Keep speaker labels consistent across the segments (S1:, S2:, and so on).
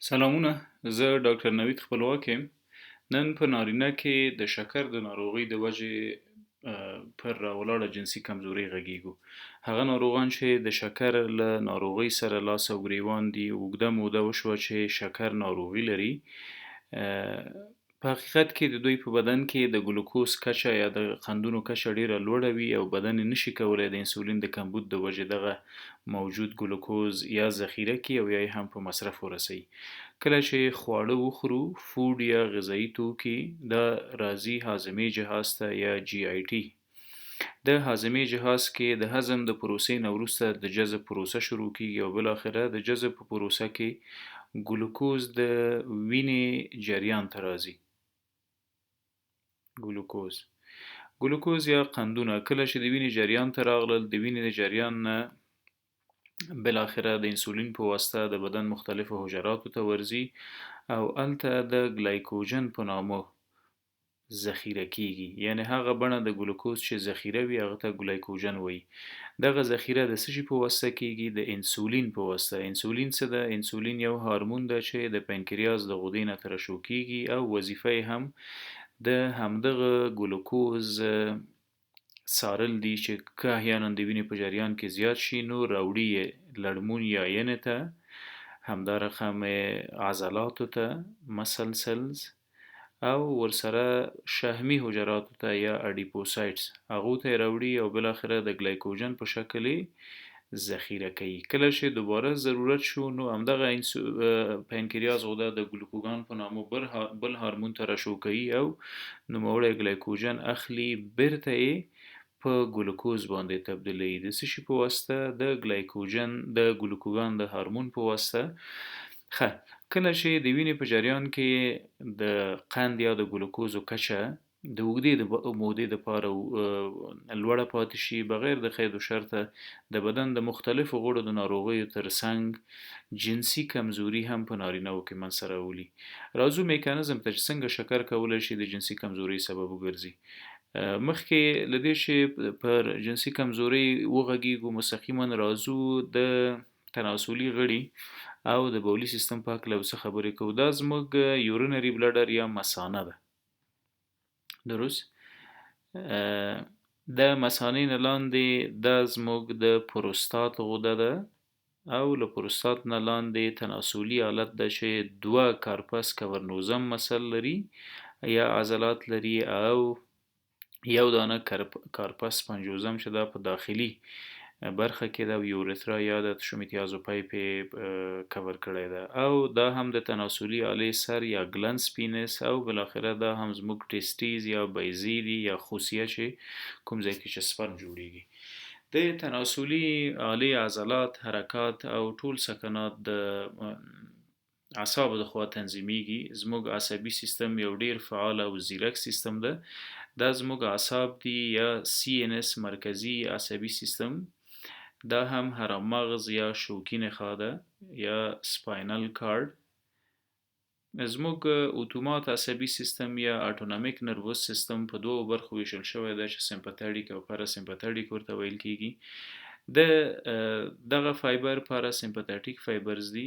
S1: سلامونه، زه ډاکټر نوید خپلواک یم. نن په نارینه کې د شکر د ناروغۍ د وجې پر راولاړه جنسي کمزوري غږیږو. هغه ناروغان چې د شکر له ناروغۍ سره لاس او ګریوان دي، اوږده موده وشوه چې شکر ناروغي لري. په حقیقت کې د دوی په بدن کې د ګلوکوز کچه یا د قندونو کچه ډیره لوړه وي او بدن یې نشي کولای د انسولین د کمبود د وجې دغه موجود ګلوکوز یا ذخیره کړي او یا یې هم په مصرف ورسوي. کله چې خواړه وخورو، فود یا غذایي توکي، دا راځي هاضمې جهاز ته یا جی آی ټي. د هاضمې جهاز کې د هضم د پروسې نه وروسته د جذب پروسه شروع کیږي او بالاخره د جذب په پروسه کې ګلوکوز د وینې جریان ته راځي. ګلوکوز یا قندونه کله چې د وینې جریان ته راغلل، د وینې د جریان نه بالاخره د انسولین په واسطه د بدن مختلفو حجراتو ته ورځي او هلته د ګلایکوجن په نامه ذخیره کیږي. یعنی هغه بڼه د ګلوکوز چې ذخیره وي هغه ته ګلایکوجن وایي. دغه ذخیره د څه شي په واسطه کیږي؟ د انسولین په واسطه. انسولین څه ده؟ انسولین یو هارمون ده چې د پنکریاس د غدې نه ترشح کیږي او وظیفه یې هم د همدغه ګلوکوز څارل دي چې که احیانا د وینې په جریان کې زیات شي نو راوړي یې لړمون یا ینې ته، همدارقم عضلاتو ته مسل سلز او ورسره شحمي حجراتو ته یا اډیپوسایټس هغو ته یې راوړي او بالاخره د ګلایکوجن په شکل یې ذخیره کوي. کله چې دوباره ضرورت شو نو همدغه پنکریاس غده د ګلوکوګان په نامه بل هارمون ترشح کوي او نوموړی ګلایکوجن اخلي، بیرته یې په ګلوکوز باندې تبدیلوي. د څه شي په واسطه؟ د ګلوکوګان د هارمون په واسطه. کله چې د وینې په جریان کې د قند یا د ګلوکوزو کچه د اوږدې مودې دپاره لوړه پاتې شي بغیر د قید و شرطه د بدن د مختلفو غړو د ناروغیو ترڅنګ جنسي کمزوري هم په نارینه‌وو کې منځته راولي. راځو میکانیزم ته چې څنګه شکر کولی شي د جنسي کمزوري سبب وګرځي. مخکې له دې چې پر جنسي کمزوري وغږیږو مستقیما راځو د تناسلي غړي او د بولي سیستم په هکله څه خبرې کوو. دا زموږ یورینري بلډر یا مثانه ده. درست؟ د مثانې نه لاندې دا زموږ د پروستات غده ده او له پروستات نه لاندې تناسلي آلت ده چې دوه کارپس کورنوزم مسل لري یا عضلات لري او یو دانه کارپس پنجوزم چې دا په داخلي برخه کې د یورثرا یا د شومیتیازو پایپ کور کړی ده او دا هم د تناسلي آلې سر یا گلنس پینس او بالاخره دا هم زموږ ټیسټیز یا بیضې دي یا خوسیه چې کوم ځای کې چې سپرم جوړیږي. د تناسلي آلې عضلات، حرکات او ټول سکنات د اعصابو د خوا تنظیمیږي. زموږ عصبي سیستم یو ډیر فعال او ځیرک سیستم ده. دا زموږ اعصاب دي یا CNS مرکزي عصبي سیستم. دا هم هرمغز یا شوکي نخاع ده یا سپاینل کارد. زموږ اتومات عصبي سیستم یا اټونومیک نروس سیستم په دوو برخو ویشل شوی ده چې سمپاتیک او پاراسمپاتیک ورته ویل کیږي. دغه فایبر پاراسمپاتیک فایبرز دي.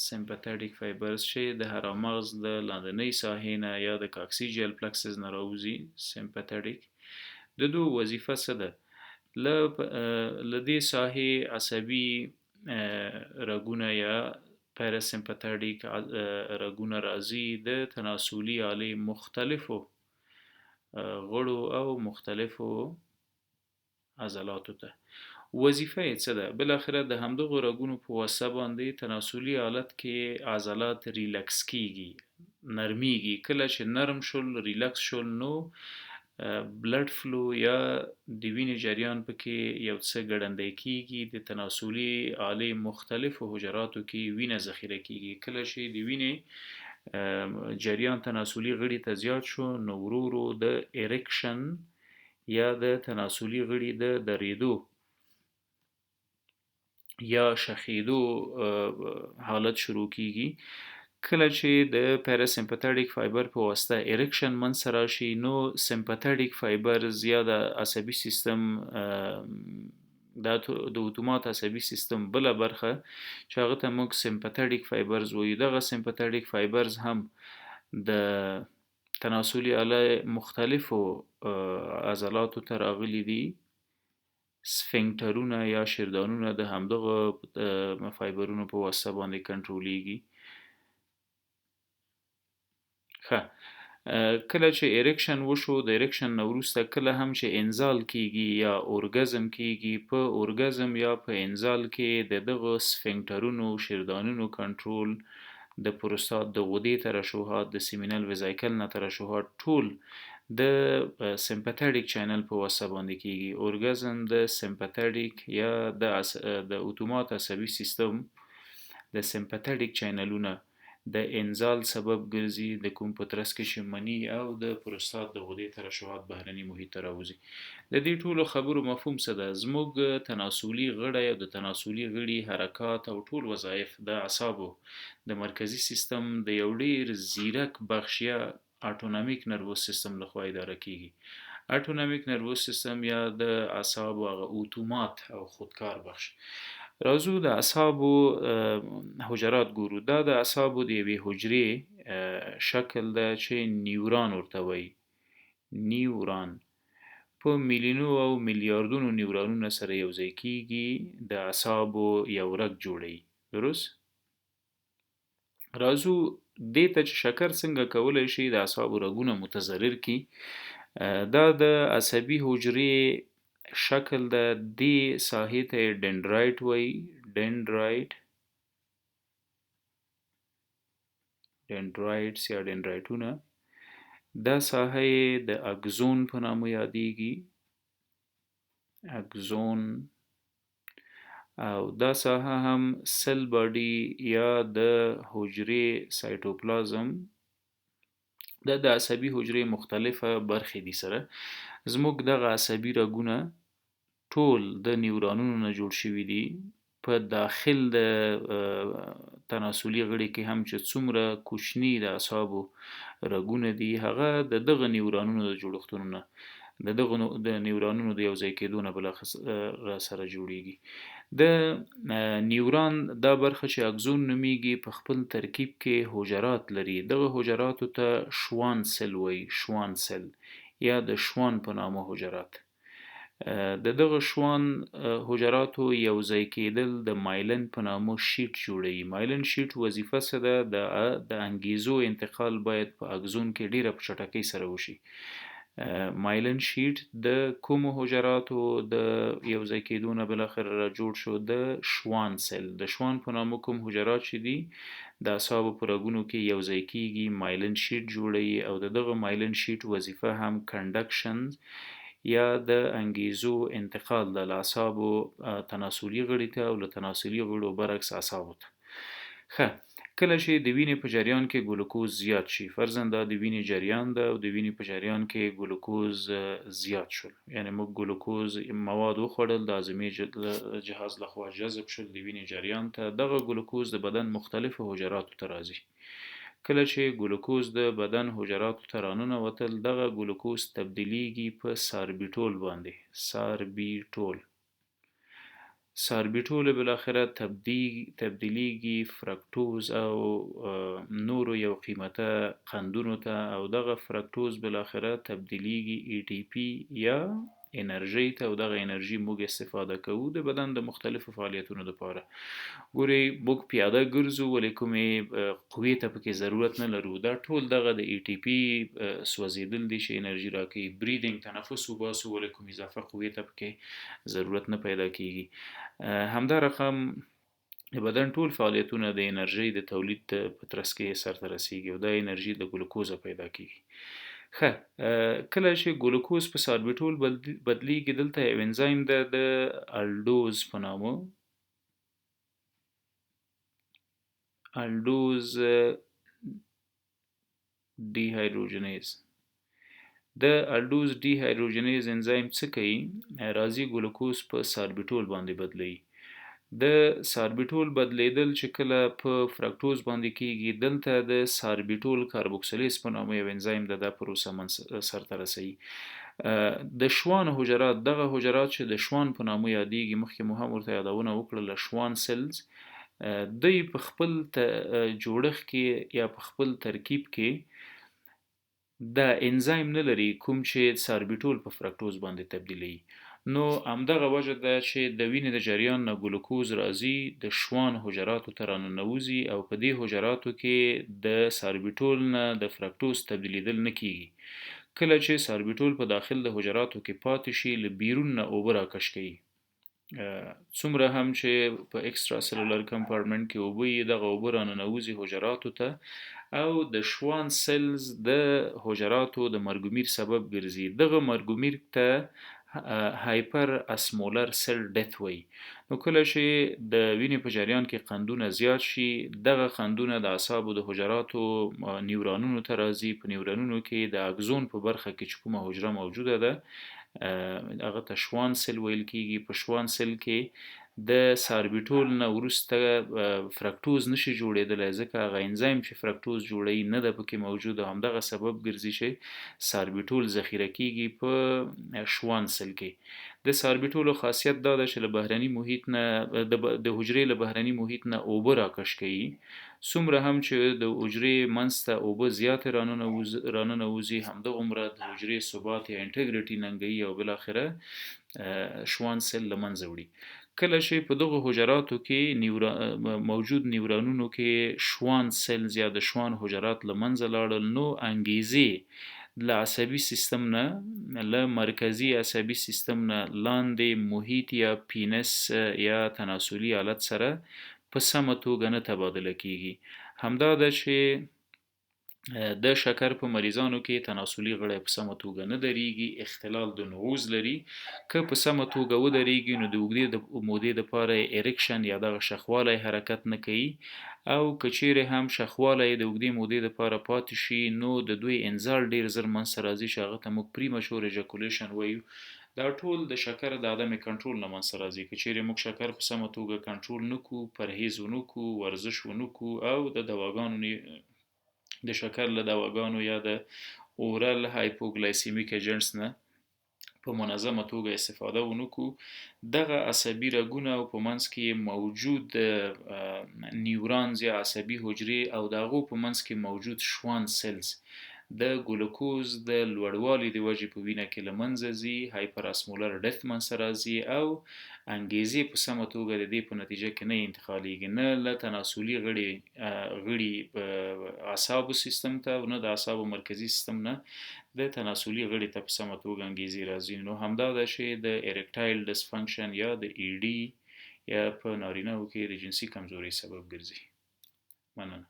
S1: سمپاتیک فایبرز چې د هرمغز د لاندنۍ ساحې نه یا د کاکسیجیل پلکسس نه راوځي. سمپاتیک د دوه وظیفه څه ده؟ له دې ساحې عصبي رګونه یا پاراسمپاتیک رګونه راځي د تناسلي آلې مختلفو غړو او مختلفو عضلاتو ته. وظیفه یې څه ده؟ بالاخره د همدغو رګونو په واسطه باندې تناسلي آلت کې عضلات ریلکس کیږي، نرمیږي. کله چې نرم شول، ریلکس شول نو بلډ فلو یا د وینې جریان پکې یو څه ګړندی کیږي. د تناسلي آلې مختلفو حجراتو کې وینه ذخیره کیږي. کله چې د وینې جریان تناسلي غړي ته زیات شو نو ورو ورو د اریکشن یا د تناسلي غړي د دریدو یا شخیدو حالت شروع کیږي. کله چې د پاراسمپاتیک فایبر په واسطه اریکشن منځته راشي نو سمپاتیک فایبرز یا د عصبي سیستم دا د اتومات عصبي سیستم بله برخه چې هغه ته موږ سمپاتیک فایبرز وایو. دغه سمپاتیک فایبرز هم د تناسلي آله مختلفو عضلاتو ته راغلي دي. سفنکټرونه یا شریانونه د همدغه فایبرونو په واسطه باندې کنټرولیږي. کله چې اریکشن وشو، د اریکشن نه وروسته کله هم چې انزال کیږي یا اورګزم کیږي، په اورګزم یا په انزال کې د دغه سفنکټرونو شریانونو کنټرول د پروستات د غدې ترشحات د سیمینل ویزایکل نه ترشحات ټول د سمپاتیک چینل په واسطه باندې کیږي. اورګزم د سمپاتیک یا د اتومات عصبي سیستم د سمپاتیک چینلونه د انزال سبب ګرځي، د کوم په ترڅ کې چې مني او د پروستات د غدې ترشحات بهرني محیط ته راوځي. د دې ټولو خبرو مفهوم څه ده؟ زموږ تناسلي غړي او د تناسلي غړي حرکات او ټول وظایف د اعصابو د مرکزي سیستم د یو ډیر زیرک بخش یا اټونامیک نروس سیستم لخوا اداره کیږي. اټونامیک نروس سیستم یا د اعصابو هغه اتومات او خودکار بخش. راځو د اعصابو حجرات ګورو. دا د اعصابو د یوې حجرې شکل ده چې نیوران ورته وایي. نیوران په میلیونو او میلیاردونو نیورانونو سره یوځای کیږي، د اعصابو یو رګ جوړوي. درست؟ راځو دې ته چې شکر څنګه کولی شي د اعصابو رګونه متضرر کړي. دا د عصبي حجرې شکل د دې ساحې ته ډندرایټ وایي. ډندرایټس یا ډندرایټونه. دا ساحه د اګزون په نامه یادیږي. اګزون. او دا ساحه هم سل باډي یا د حجرې سایټوپلازم د عصبي حجرې مختلفه برخې دي سره. زموږ دغه عصبي رګونه ټول د نیورانونو نه جوړ شوي دي. په داخل د تناسلي غړي کې هم چې څومره کوچني د اعصابو رګونه دي، هغه د دغه نیورانونو د جوړښتونو نه د نیورانونو د یوځای کېدو نه بالاخره سره جوړیږي. د نیوران دا برخه چې اګزون نومیږي په خپل ترکیب کې حجرات لري. دغه حجراتو ته شوان سل وایي. شوان سل یا د شوان په نامه حجرات. د دغه شوان حجراتو یوځای کېدل د مایلن په نامه شیټ جوړوي. مایلن شیټ وظیفه څه ده؟ د انګیزو انتقال باید په اګزون کې ډیره په چټکۍ سره وشي. مایلن شیټ د کومو حجراتو د یوځای کېدو نه بالاخره را جوړ شو؟ د شوان سل. د شوان په نامه کوم حجرات چې دي د اعصابو په رګونو کې یوځای کېږي، مایلن شیټ جوړوي. او د دغه مایلن شیټ وظیفه هم کنډکشن یا د انګیزو انتقال د اعصابو تناسلي غړي ته او له تناسلي غړو برعکس اعصابو ته. کله چې د وینې په جریان کې ګلوکوز زیات شي، فرضاً دا د وینې جریان ده او د وینې په جریان کې ګلوکوز زیات شول، یعنی موږ ګلوکوز مواد وخوړل، د هاضمې جهاز لخوا جذب شول د وینې جریان ته. دغه ګلوکوز د بدن مختلفو حجراتو ته راځي. کله چې ګلوکوز د بدن حجراتو ته راننوتل، دغه ګلوکوز تبدیلیږي په ساربیټول باندې. ساربیټول بالاخره تبدیلیږي فرکتوز او نورو یو قیمته قندونو ته، او دغه فرکتوز بالاخره تبدیلیږي ATP یا انرژي ته، او دغه انرژي موږ استفاده کوو د بدن د مختلفو فعالیتونو لپاره. ګوري موږ پیاده ګرځو ولې کومې قوې ته پکې ضرورت نه لرو. دا ټول دغه د ATP سوځیدل دي چې انرژي راکوي. بریدینګ تنفس وباسو ولې کوم اضافه قوې ته پکې ضرورت نه پیدا کیږي. همدا رقم د بدن ټول فعالیتونه د انرژي د تولید په ترڅ کې سرته رسیږي او دا انرژي د ګلوکوز پیدا کیږي. کله چې ګلوکوز په ساربیټول بدلیږي، دلته یو انزایم ده د الډوز په نامه. الډوز ډي هایدروجنیز. د الډوز ډي هایدروجنیز انزایم څه کوي؟ راځي ګلوکوز په ساربیټول باندې بدلوي. د ساربیټول بدلیدل چې کله په فرکتوز باندې کیږي، دلته د ساربیټول کاربوکسیلیز په نامه یو انزایم د پروسه سرته رسوي. د شوان حجرات، دغه حجرات چې د شوان په نامه یادېږي، مخکې مو هم ورته یادونه وکړله، شوان سیلز، دوی په خپل جوړښت کې یا په خپل ترکیب کې دا انزایم نه لري کوم چې ساربیټول په فرکتوز باندې تبدیلوي. نو همدغه وجه ده چې د وینې د جریان نه ګلوکوز راځي د شوان حجراتو ته راننوځي او په دې حجراتو کې د ساربیټول نه د فرکتوز تبدیلیدل نه کیږي. کله چې ساربیټول په داخل د حجراتو کې پاتې شي، له بیرون نه اوبه راکش کوي. څومره هم چې په اکسترا سلولر کمپارټمنټ کې اوبه وي، دغه اوبه راننوځي حجراتو ته او د شوان سیلز د حجراتو د مرګومیر سبب ګرځي. دغه مرګومیر ته هایپر اسمولر سیل ډیث وایي. نو کله چې د وینې په جریان کې قندونه زیات شي، دغه قندونه د اعصابو د حجراتو نیورونونو ته راځي. په نیورونونو کې د اګزون په برخه کې چې کومه حجره موجوده ده هغه ته شوان سیل ویل کیږي. په شوان سیل کې د ساربیټول نه وروسته فرکتوز نشي جوړېدلی، ځکه هغه انزایم چې فرکتوز جوړوي نه ده پکې موجود، او همدغه سبب ګرځي چې ساربیټول ذخیره کیږي په شوان سیل کې. د ساربیټولو خاصیت دا ده چې له بهرني محیط نه د حجرې له بهرني محیط نه اوبه راکش کوي. څومره هم چې د حجرې منځ ته اوبه زیاتې راننوځي، همدغومره د حجرې ثبات یا انټګریټي ننګوي او بالاخره شوان سیل له منځه وړي. کله چې په دغه حجراتو کې موجود نیورونونو کې شوان سیلز یا د شوان حجرات له منځه لاړل، نو انګیزې له عصبي سیستم نه، له مرکزي عصبي سیستم نه لاندې محیط یا پینس یا تناسلي آلت سره په سمه توګه نه تبادله کیږي. همدا ده چې د شکر په مریضانو کې تناسلي غړی په سمه توګه نه دریږي، اختلال د نعوز لري. که په سمه توګه ودریږي نو د اوږدې مودې دپاره اریکشن یا دغه شخوالی حرکت نه کوي، او که چیرې هم شخوالی د اوږدې مودې دپاره پاتې شي نو د دوی انزال ډیر زر منځته راځي چې هغه ته موږ پریمچور ایجاکولیشن وایو. دا ټول د شکر د عدم کنټرول نه منځته راځي. که چیرې موږ شکر په سمه توګه کنټرول نه کړو، پرهیز ونه کړو، ورزش ونه کړو او د دواګانو د شکر له دواګانو یا د اورل هایپوګلایسیمیک ایجنټس نه په منظمه توګه استفاده ونه کړو، دغه عصبي رګونه او په منځ کې موجود نیورونز یا عصبي حجرې او د هغو په منځ کې موجود شوان سیلز د ګلوکوز د لوړوالي د وجې په وینه کې له منځه ځي، هایپر اسمولر ډیث منځته راځي او انګیزې په سمه توګه د دې په نتیجه کې نه انتقالیږي، نه له تناسلي غړي اعصابو سیستم ته او نه د اعصابو مرکزي سیستم نه د تناسلي غړي ته په سمه توګه انګیزې راځي. نو همدا ده چې د اریکټایل ډسفنکشن یا د ای ډي یا په نارینه‌و کې د جنسي کمزورۍ سبب ګرځي. مننه.